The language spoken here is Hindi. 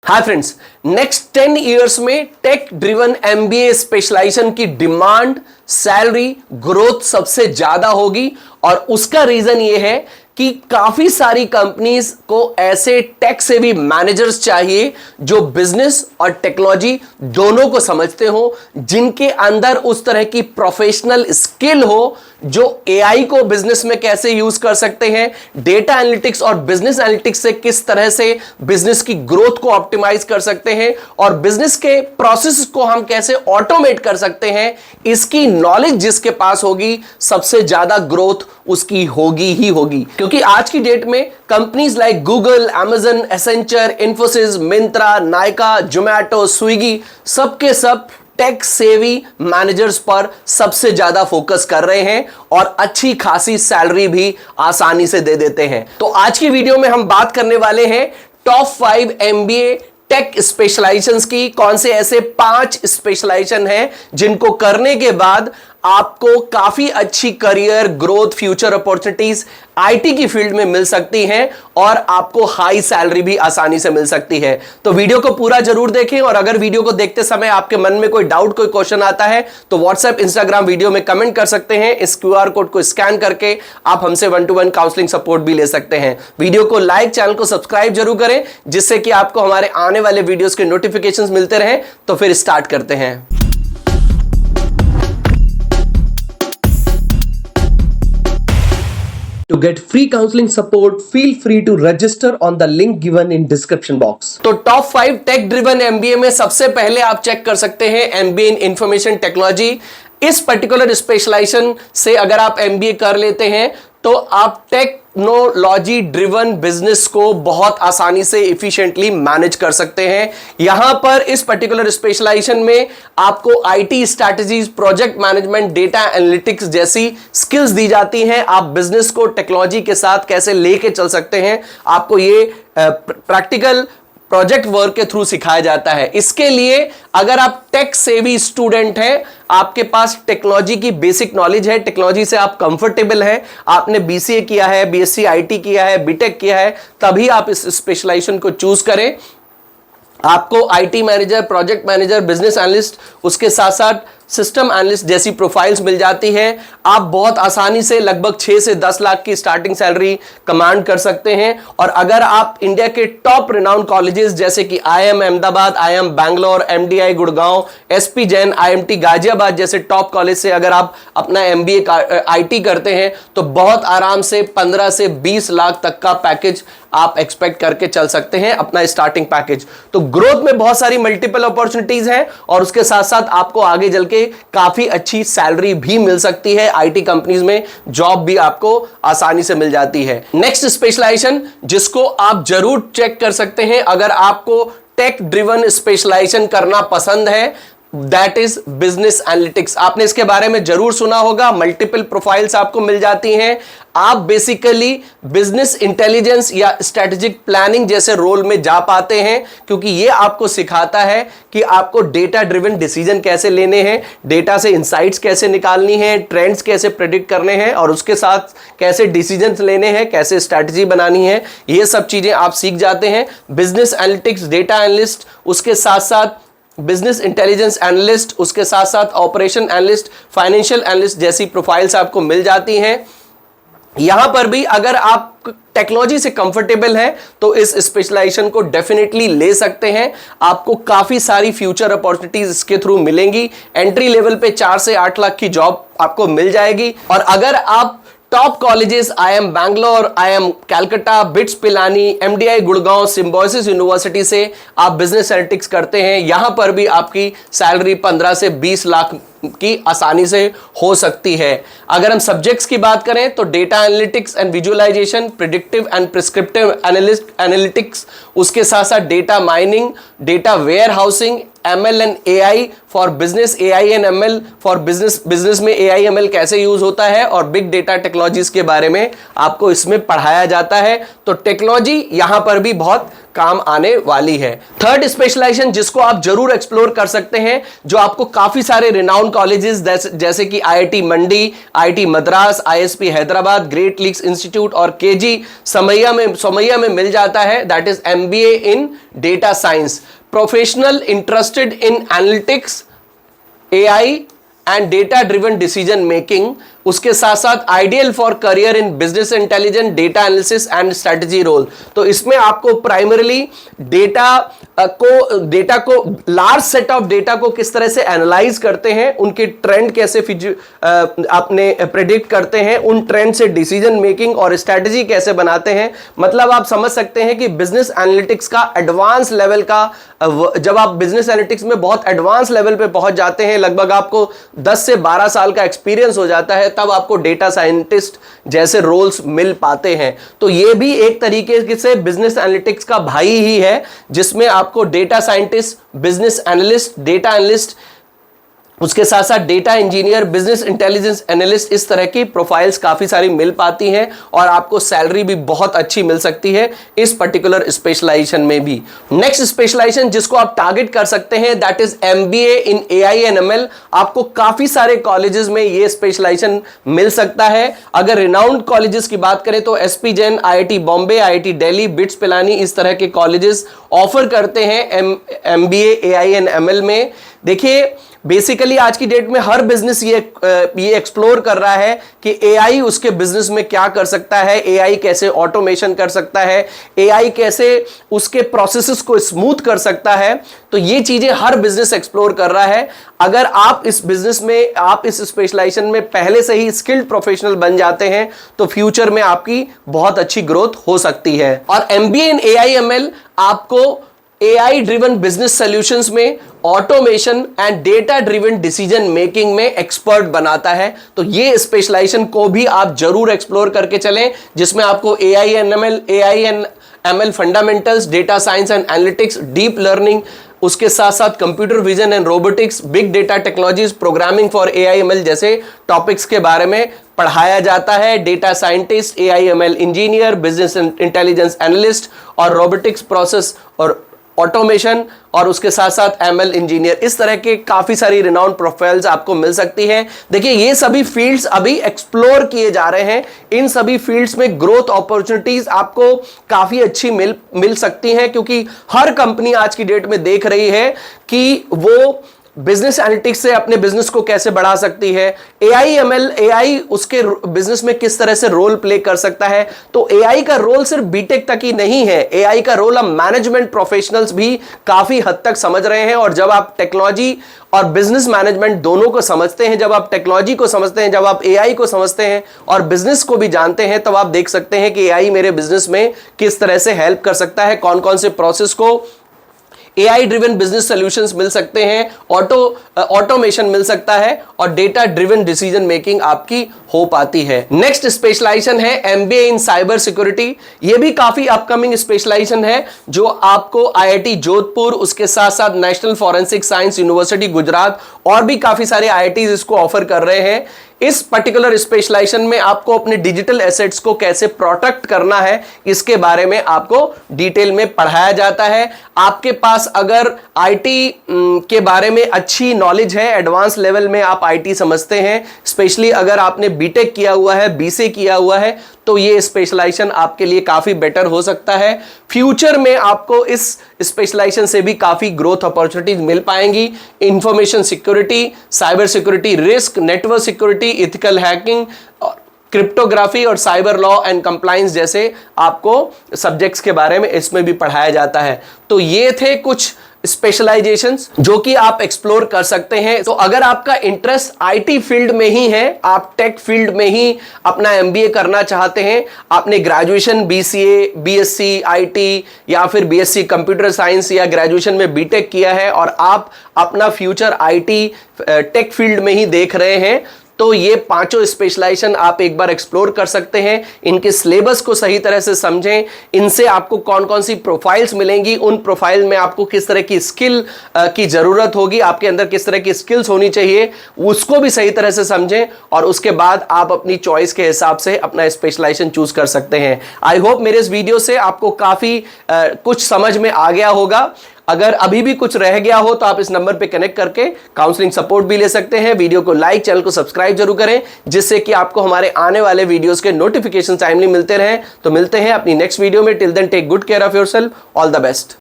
हाय फ्रेंड्स, नेक्स्ट 10 इयर्स में टेक ड्रिवन एमबीए स्पेशलाइजेशन की डिमांड, सैलरी, ग्रोथ सबसे ज्यादा होगी। और उसका रीजन ये है कि काफी सारी कंपनीज को ऐसे टेक सेवी मैनेजर्स चाहिए जो बिजनेस और टेक्नोलॉजी दोनों को समझते हो, जिनके अंदर उस तरह की प्रोफेशनल स्किल हो जो एआई को बिजनेस में कैसे यूज कर सकते हैं, डेटा एनालिटिक्स और बिजनेस एनालिटिक्स से किस तरह से बिजनेस की ग्रोथ को ऑप्टिमाइज कर सकते हैं और बिजनेस के प्रोसेस को हम कैसे ऑटोमेट कर सकते हैं। इसकी नॉलेज जिसके पास होगी सबसे ज्यादा ग्रोथ उसकी होगी ही होगी। क्योंकि आज की डेट में companies like Google, Amazon, Accenture, Infosys, Myntra, Nykaa, Zomato, Swiggy सबके सब टेक सेवी मैनेजर्स पर सबसे ज्यादा फोकस कर रहे हैं और अच्छी खासी सैलरी भी आसानी से दे देते हैं। तो आज की वीडियो में हम बात करने वाले हैं टॉप 5 एमबीए टेक स्पेशलाइजेशंस की। कौन से ऐसे 5 स्पेशलाइजेशन हैं जिनको करने के बाद आपको काफी अच्छी career growth, future opportunities IT की फील्ड में मिल सकती हैं और आपको हाई सैलरी भी आसानी से मिल सकती है। तो वीडियो को पूरा जरूर देखें और अगर वीडियो को देखते समय आपके मन में कोई डाउट, कोई क्वेश्चन आता है तो व्हाट्सएप, इंस्टाग्राम वीडियो में कमेंट कर सकते हैं। इस क्यूआर कोड को स्कैन करके आप हमसे 1-to-1 काउंसलिंग सपोर्ट भी ले सकते हैं। वीडियो को लाइक, चैनल को सब्सक्राइब जरूर करें जिससे कि आपको हमारे आने वाले वीडियोस के नोटिफिकेशंस मिलते रहें। तो फिर स्टार्ट करते हैं। To get free counseling support, feel free to register on the link given in description box. तो टॉप 5 टेक ड्रिवन एमबीए में सबसे पहले आप चेक कर सकते हैं एमबीए इन इंफॉर्मेशन टेक्नोलॉजी। इस पर्टिकुलर स्पेशलाइजेशन से अगर आप एमबीए कर लेते हैं तो आप टेक्नोलॉजी ड्रिवन बिजनेस को बहुत आसानी से इफिशिएंटली मैनेज कर सकते हैं। यहां पर इस पर्टिकुलर स्पेशलाइजेशन में आपको IT strategies, project management, data analytics जैसी स्किल्स दी जाती हैं। आप बिजनेस को टेक्नोलॉजी के साथ कैसे लेके चल सकते हैं, आपको ये प्रैक्टिकल प्रोजेक्ट वर्क के थ्रू सिखाया जाता है। इसके लिए अगर आप टेक सेवी स्टूडेंट हैं, आपके पास टेक्नोलॉजी की बेसिक नॉलेज है, टेक्नोलॉजी से आप कंफर्टेबल हैं, आपने बीसीए किया है, बीएससी आईटी किया है, बीटेक किया है, तभी आप इस स्पेशलाइजेशन को चूज करें। आपको IT manager, project manager, business analyst, उसके साथ साथ सिस्टम एनालिस्ट जैसी प्रोफाइल्स मिल जाती हैं। आप बहुत आसानी से लगभग 6 से 10 लाख की स्टार्टिंग सैलरी कमांड कर सकते हैं। और अगर आप इंडिया के टॉप रिनाउंड कॉलेजेस जैसे कि IM Ahmedabad, IM Bangalore, MDI Gurgaon, SP Jain, IMT Ghaziabad जैसे टॉप कॉलेज से अगर आप अपना एमबीए आईटी करते हैं तो बहुत आराम से 15 से 20 लाख तक का पैकेज आप एक्सपेक्ट करके चल सकते हैं, अपना स्टार्टिंग पैकेज। तो ग्रोथ में बहुत सारी मल्टीपल अपॉर्चुनिटीज हैं और उसके साथ साथ आपको आगे चल के काफी अच्छी सैलरी भी मिल सकती है। आईटी कंपनीज में जॉब भी आपको आसानी से मिल जाती है। नेक्स्ट स्पेशलाइजेशन जिसको आप जरूर चेक कर सकते हैं अगर आपको टेक ड्रिवन स्पेशलाइजेशन करना पसंद है, दैट इज बिजनेस एनालिटिक्स। आपने इसके बारे में जरूर सुना होगा, मल्टीपल प्रोफाइल्स आपको मिल जाती हैं। आप बेसिकली बिजनेस इंटेलिजेंस या स्ट्रेटेजिक प्लानिंग जैसे रोल में जा पाते हैं क्योंकि ये आपको सिखाता है कि आपको डेटा ड्रिवन डिसीजन कैसे लेने हैं, डेटा से इंसाइट्स कैसे निकालनी है, ट्रेंड्स कैसे प्रेडिक्ट करने हैं और उसके साथ कैसे डिसीजंस लेने हैं, कैसे स्ट्रेटजी बनानी है, ये सब चीजें आप सीख जाते हैं। बिजनेस एनालिटिक्स, डेटा एनालिस्ट, उसके साथ साथ बिजनेस इंटेलिजेंस एनालिस्ट, उसके साथ साथ ऑपरेशन एनालिस्ट, फाइनेंशियल एनालिस्ट जैसी प्रोफाइल्स आपको मिल जाती हैं। यहां पर भी अगर आप टेक्नोलॉजी से कंफर्टेबल हैं तो इस स्पेशलाइजेशन को डेफिनेटली ले सकते हैं। आपको काफी सारी फ्यूचर अपॉर्चुनिटीज इसके थ्रू मिलेंगी। एंट्री लेवल पे 4 से 8 लाख की जॉब आपको मिल जाएगी। और अगर आप top colleges IM Bangalore, IM Calcutta, BITS Pilani, MDI Gurgaon, Symbiosis university से आप बिजनेस एनालिटिक्स करते हैं, यहां पर भी आपकी सैलरी 15 से 20 लाख की आसानी से हो सकती है। अगर हम सब्जेक्ट्स की बात करें तो data analytics and visualisation, predictive and prescriptive analytics, उसके साथ साथ data mining, data warehousing, ML and AI for business, AI and ML for business, business में AI ML कैसे यूज होता है और बिग डेटा टेक्नोलॉजीज के बारे में आपको इसमें पढ़ाया जाता है। तो टेक्नोलॉजी यहां पर भी बहुत काम आने वाली है। थर्ड स्पेशलाइजेशन जिसको आप जरूर एक्सप्लोर कर सकते हैं, जो आपको काफी सारे रिनाउंड कॉलेजेस जैसे कि IIT Mandi, IIT Madras, ISP Hyderabad, Great Lakes Institute और केजी सोमैया में मिल जाता है, that is MBA in data science. Professional interested in analytics, AI and data driven decision making, उसके साथ साथ ideal for career in business intelligence, data analysis and strategy role. तो इसमें आपको प्राइमरीली डेटा को लार्ज सेट ऑफ डेटा को किस तरह से एनालाइज करते हैं, उनके ट्रेंड कैसे आपने प्रेडिक्ट करते हैं, उन ट्रेंड से डिसीजन मेकिंग और स्ट्रेटजी कैसे बनाते हैं। मतलब आप समझ सकते हैं कि बिजनेस एनालिटिक्स का एडवांस लेवल का, जब आप बिजनेस एनालिटिक्स में बहुत एडवांस लेवल पे पहुंच जाते हैं, लगभग आपको 10 से 12 साल का एक्सपीरियंस हो जाता है, तब आपको डेटा साइंटिस्ट जैसे रोल्स मिल पाते हैं। तो यह भी एक तरीके से बिजनेस एनालिटिक्स का भाई ही है, जिसमें आपको data scientist, business analyst, data analyst, उसके साथ साथ data engineer, business intelligence analyst, इस तरह की प्रोफाइल्स काफी सारी मिल पाती हैं और आपको सैलरी भी बहुत अच्छी मिल सकती है इस पर्टिकुलर स्पेशलाइजेशन में भी। नेक्स्ट स्पेशलाइजेशन जिसको आप टारगेट कर सकते हैं, that is MBA in AI and ML. आपको काफी सारे कॉलेजेस में ये स्पेशलाइजेशन मिल सकता है। अगर रिनाउंड कॉलेजेस की बात करें तो SP Jain, IIT Bombay, IIT Delhi, bits Pilani, इस तरह के कॉलेजेस ऑफर करते हैं एमबीए एआई एंड एमएल में। देखिए, बेसिकली आज की डेट में हर बिजनेस ये एक्सप्लोर कर रहा है कि एआई उसके बिजनेस में क्या कर सकता है, एआई कैसे ऑटोमेशन कर सकता है, एआई कैसे उसके प्रोसेसेस को स्मूथ कर सकता है। तो ये चीजें हर बिजनेस एक्सप्लोर कर रहा है। अगर आप इस बिजनेस में, आप इस स्पेशलाइजेशन में पहले से ही स्किल्ड प्रोफेशनल बन जाते हैं, तो फ्यूचर में आपकी बहुत अच्छी ग्रोथ हो सकती है। और एमबीए इन एआई एमएल आपको एआई ड्रिवन बिजनेस सॉल्यूशंस में, automation and data driven decision making में एक्सपर्ट बनाता है। तो ये स्पेशलाइजेशन को भी आप जरूर एक्सप्लोर करके चलें, जिसमें आपको AI and ML fundamentals, data science and analytics, deep learning, उसके साथ साथ computer vision and robotics, big data technologies, programming for AI ML जैसे टॉपिक्स के बारे में पढ़ाया जाता है। Data scientist, AI ML engineer, business intelligence analyst और रोबोटिक्स प्रोसेस और ऑटोमेशन, और उसके साथ साथ एमएल इंजीनियर, इस तरह के काफी सारी रिनाउंड प्रोफाइल्स आपको मिल सकती हैं। देखिए, ये सभी फील्ड्स अभी एक्सप्लोर किए जा रहे हैं। इन सभी फील्ड्स में ग्रोथ अपॉर्चुनिटीज आपको काफी अच्छी मिल सकती हैं, क्योंकि हर कंपनी आज की डेट में देख रही है कि वो बिजनेस एनालिटिक्स से अपने बिजनेस को कैसे बढ़ा सकती है। एआई एमएल, एआई उसके बिजनेस में किस तरह से रोल प्ले कर सकता है। तो एआई का रोल सिर्फ बीटेक तक ही नहीं है, एआई का रोल हम मैनेजमेंट प्रोफेशनल्स भी काफी हद तक समझ रहे हैं। और जब आप टेक्नोलॉजी और बिजनेस मैनेजमेंट दोनों को समझते हैं, जब आप टेक्नोलॉजी को समझते हैं, जब आप एआई को समझते हैं और बिजनेस को भी जानते हैं, तब आप देख सकते हैं कि एआई मेरे बिजनेस में किस तरह से हेल्प कर सकता है, कौन कौन से प्रोसेस को एआई ड्रिवन बिजनेस सॉल्यूशंस मिल सकते हैं, ऑटोमेशन मिल सकता है और डेटा ड्रिवन डिसीजन मेकिंग आपकी हो पाती है। नेक्स्ट स्पेशलाइजेशन है एमबीए इन साइबर सिक्योरिटी। यह भी काफी अपकमिंग स्पेशलाइजेशन है, जो आपको आईआईटी जोधपुर, उसके साथ साथ national forensic science university Gujarat और भी काफी सारे आईआईटीज इसको ऑफर कर रहे हैं। इस पर्टिकुलर स्पेशलाइजेशन में आपको अपने डिजिटल एसेट्स को कैसे प्रोटेक्ट करना है, इसके बारे में आपको डिटेल में पढ़ाया जाता है। आपके पास अगर आईटी के बारे में अच्छी नॉलेज है, एडवांस लेवल में आप आईटी समझते हैं, स्पेशली अगर आपने बीटेक किया हुआ है, बीसीए किया हुआ है, तो ये स्पेशलाइजेशन आपके लिए काफी बेटर हो सकता है। फ्यूचर में आपको इस स्पेशलाइजेशन से भी काफी ग्रोथ अपॉर्चुनिटीज मिल पाएंगी। Information security, cyber security, risk, network security, ethical hacking, cryptography और साइबर लॉ एंड कंप्लायंस जैसे आपको सब्जेक्ट्स के बारे में इसमें भी पढ़ाया जाता है। तो ये थे कुछ स्पेशलाइजेशंस जो कि आप एक्सप्लोर कर सकते हैं। तो अगर आपका इंटरेस्ट आईटी फील्ड में ही है, आप टेक फील्ड में ही अपना एमबीए करना चाहते हैं, आपने ग्रेजुएशन बीसीए, बीएससी आईटी या फिर बीएससी कंप्यूटर साइंस या ग्रेजुएशन में बीटेक किया है और आप अपना फ्यूचर आईटी टेक फील्ड में ही देख रहे हैं, तो ये पांचों स्पेशलाइजेशन आप एक बार एक्सप्लोर कर सकते हैं। इनके सिलेबस को सही तरह से समझें, इनसे आपको कौन कौन सी प्रोफाइल्स मिलेंगी, उन प्रोफाइल में आपको किस तरह की स्किल की जरूरत होगी, आपके अंदर किस तरह की स्किल्स होनी चाहिए, उसको भी सही तरह से समझें और उसके बाद आप अपनी चॉइस के हिसाब से अपना स्पेशलाइजेशन चूज कर सकते हैं। आई होप मेरे इस वीडियो से आपको काफी कुछ समझ में आ गया होगा। अगर अभी भी कुछ रह गया हो तो आप इस नंबर पे कनेक्ट करके काउंसलिंग सपोर्ट भी ले सकते हैं। वीडियो को लाइक, चैनल को सब्सक्राइब जरूर करें, जिससे कि आपको हमारे आने वाले वीडियोस के नोटिफिकेशन टाइमली मिलते रहें। तो मिलते हैं अपनी नेक्स्ट वीडियो में। Till then take good care of yourself. All the best.